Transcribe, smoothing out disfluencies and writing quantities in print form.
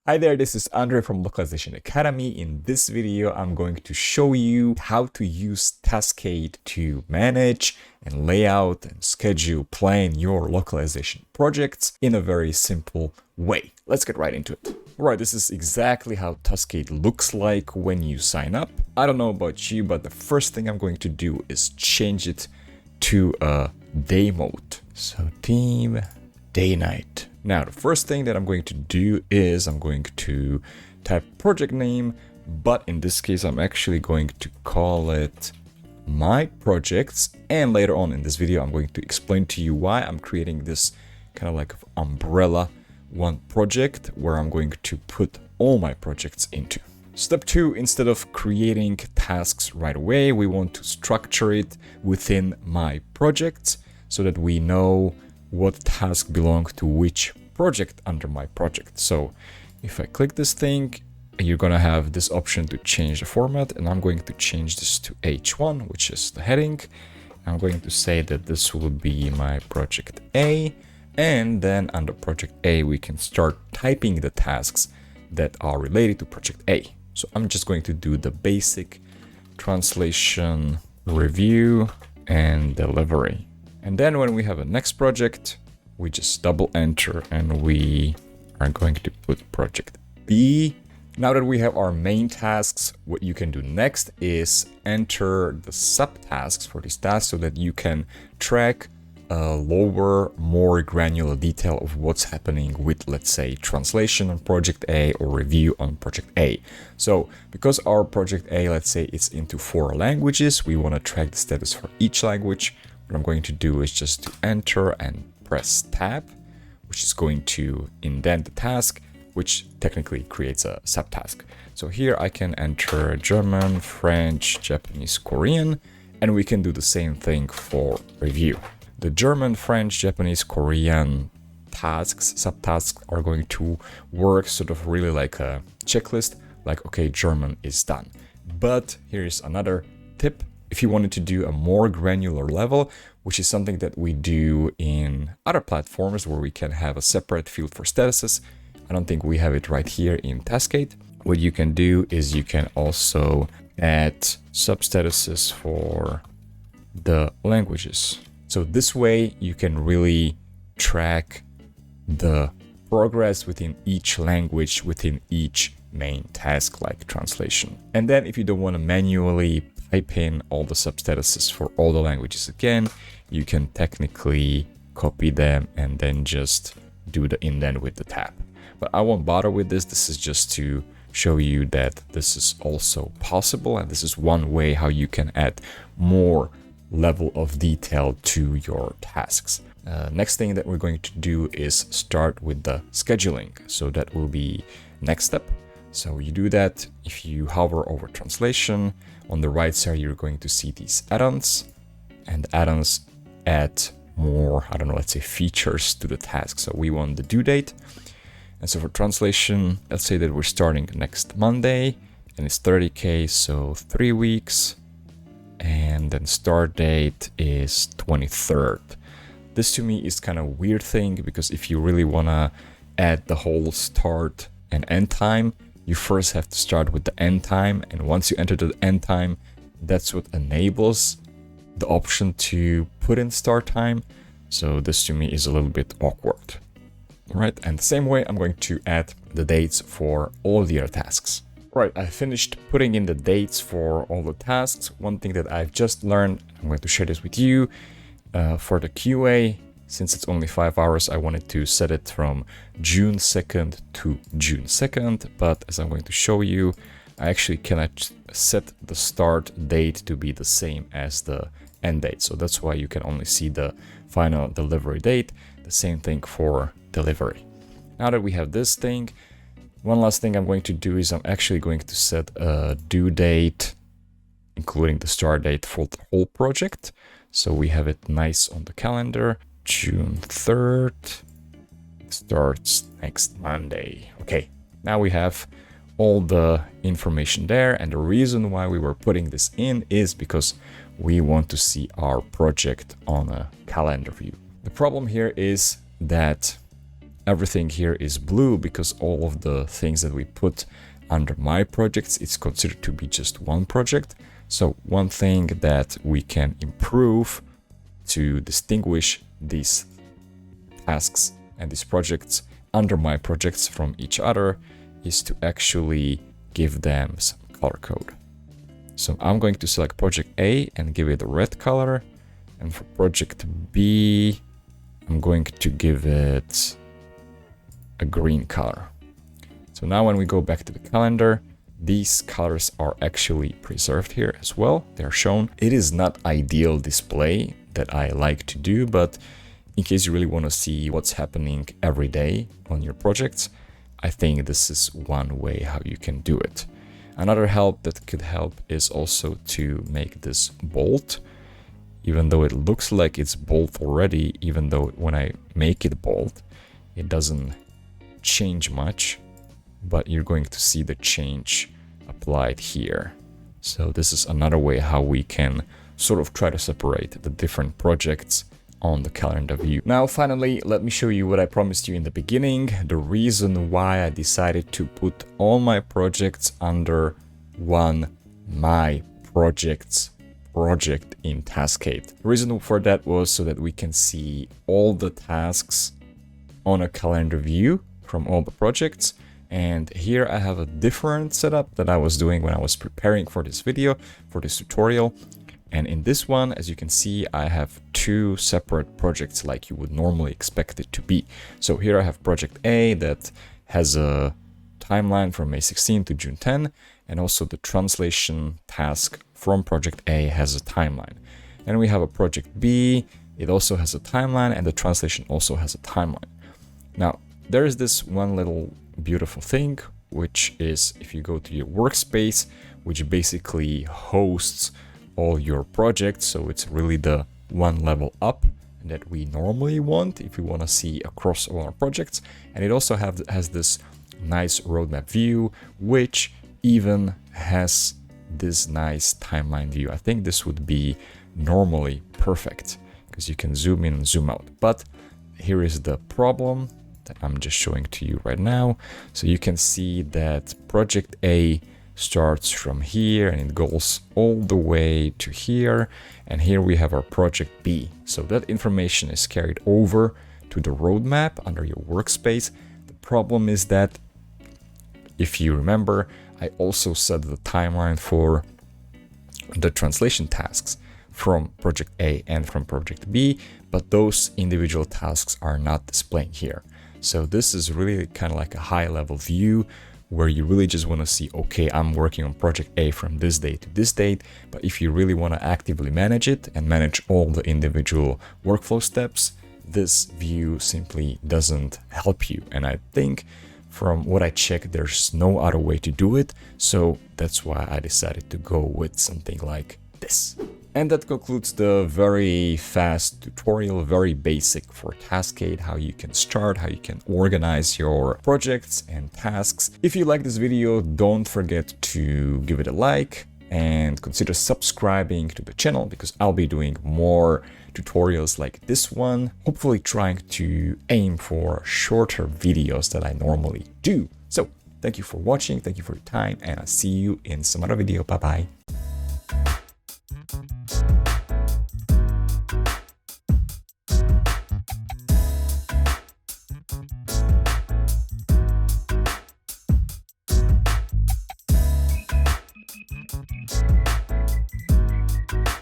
Hi there, this is Andre from Localization Academy. In this video, I'm going to show you how to use Taskade to manage and lay out and schedule, plan your localization projects in a very simple way. Let's get right into it. Alright, this is exactly how Taskade looks like when you sign up. I don't know about you, but the first thing I'm going to do is change it to a day mode. So team, day, night. Now, the first thing that I'm going to do is I'm going to type project name, but in this case, I'm actually going to call it my projects. And later on in this video, I'm going to explain to you why I'm creating this kind of like umbrella one project where I'm going to put all my projects into. Step 2, instead of creating tasks right away, we want to structure it within my projects so that we know what task belongs to which project under my project. So if I click this thing, you're gonna have this option to change the format, and I'm going to change this to H1, which is the heading. I'm going to say that this will be my project A, and then under project A we can start typing the tasks that are related to project A. So I'm just going to do the basic translation, review, and delivery. And then when we have a next project, we just double enter and we are going to put project B. Now that we have our main tasks, what you can do next is enter the subtasks for these tasks so that you can track a lower, more granular detail of what's happening with, let's say, translation on project A or review on project A. So because our project A, let's say it's into 4 languages, we want to track the status for each language. What I'm going to do is just to enter and press tab, which is going to indent the task, which technically creates a subtask. So here I can enter German, French, Japanese, Korean, and we can do the same thing for review. The German, French, Japanese, Korean tasks, subtasks are going to work sort of really like a checklist, like, okay, German is done. But here's another tip. If you wanted to do a more granular level, which is something that we do in other platforms where we can have a separate field for statuses, I don't think we have it right here in Taskade. What you can do is you can also add substatuses for the languages. So this way you can really track the progress within each language, within each main task like translation. And then if you don't want to manually type in all the substatuses for all the languages again, you can technically copy them and then just do the indent with the tab. But I won't bother with this. This is just to show you that this is also possible, and this is one way how you can add more level of detail to your tasks. Next thing that we're going to do is start with the scheduling. So that will be next step. So you do that if you hover over translation. On the right side, you're going to see these add-ons, and add-ons add more, I don't know, let's say features to the task. So we want the due date. And so for translation, let's say that we're starting next Monday and it's 30K, so 3 weeks. And then start date is 23rd. This to me is kind of a weird thing, because if you really want to add the whole start and end time, you first have to start with the end time, and once you enter the end time, that's what enables the option to put in start time. So this to me is a little bit awkward. Right, and the same way I'm going to add the dates for all the other tasks. Right, I finished putting in the dates for all the tasks. One thing that I've just learned, I'm going to share this with you, for the QA, since it's only 5 hours, I wanted to set it from June 2nd to June 2nd, but as I'm going to show you, I actually cannot set the start date to be the same as the end date. So that's why you can only see the final delivery date. The same thing for delivery. Now that we have this thing, one last thing I'm going to do is I'm actually going to set a due date, including the start date for the whole project. So we have it nice on the calendar. June 3rd starts next Monday. Okay, now we have all the information there, and the reason why we were putting this in is because we want to see our project on a calendar view. The problem here is that everything here is blue because all of the things that we put under my projects, it's considered to be just one project. So one thing that we can improve to distinguish these tasks and these projects under my projects from each other is to actually give them some color code. So I'm going to select project A and give it a red color. And for project B, I'm going to give it a green color. So now when we go back to the calendar, these colors are actually preserved here as well. They're shown. It is not ideal display that I like to do, but in case you really want to see what's happening every day on your projects, I think this is one way how you can do it. Another help that could help is also to make this bold. Even though it looks like it's bold already, even though when I make it bold, it doesn't change much, but you're going to see the change applied here. So this is another way how we can sort of try to separate the different projects on the calendar view. Now, finally, let me show you what I promised you in the beginning, the reason why I decided to put all my projects under one My Projects project in Taskade. The reason for that was so that we can see all the tasks on a calendar view from all the projects. And here I have a different setup that I was doing when I was preparing for this video, for this tutorial. And in this one, as you can see, I have two separate projects like you would normally expect it to be. So here I have project A that has a timeline from May 16 to June 10, and also the translation task from project A has a timeline. And we have a project B, it also has a timeline, and the translation also has a timeline. Now, there is this one little beautiful thing, which is if you go to your workspace, which basically hosts all your projects, so it's really the one level up that we normally want if we want to see across all our projects. And it also has this nice roadmap view, which even has this nice timeline view. I think this would be normally perfect because you can zoom in and zoom out. But here is the problem that I'm just showing to you right now. So you can see that project A starts from here and it goes all the way to here, and here we have our project B. So that information is carried over to the roadmap under your workspace. The problem is that if you remember, I also set the timeline for the translation tasks from project A and from project B, but those individual tasks are not displaying here. So this is really kind of like a high level view where you really just want to see, okay, I'm working on project A from this date to this date. But if you really want to actively manage it and manage all the individual workflow steps, this view simply doesn't help you. And I think from what I checked, there's no other way to do it. So that's why I decided to go with something like this. And that concludes the very fast tutorial, very basic for Taskade, how you can start, how you can organize your projects and tasks. If you like this video, don't forget to give it a like and consider subscribing to the channel because I'll be doing more tutorials like this one, hopefully trying to aim for shorter videos that I normally do. So thank you for watching, thank you for your time, and I'll see you in some other video. Bye bye.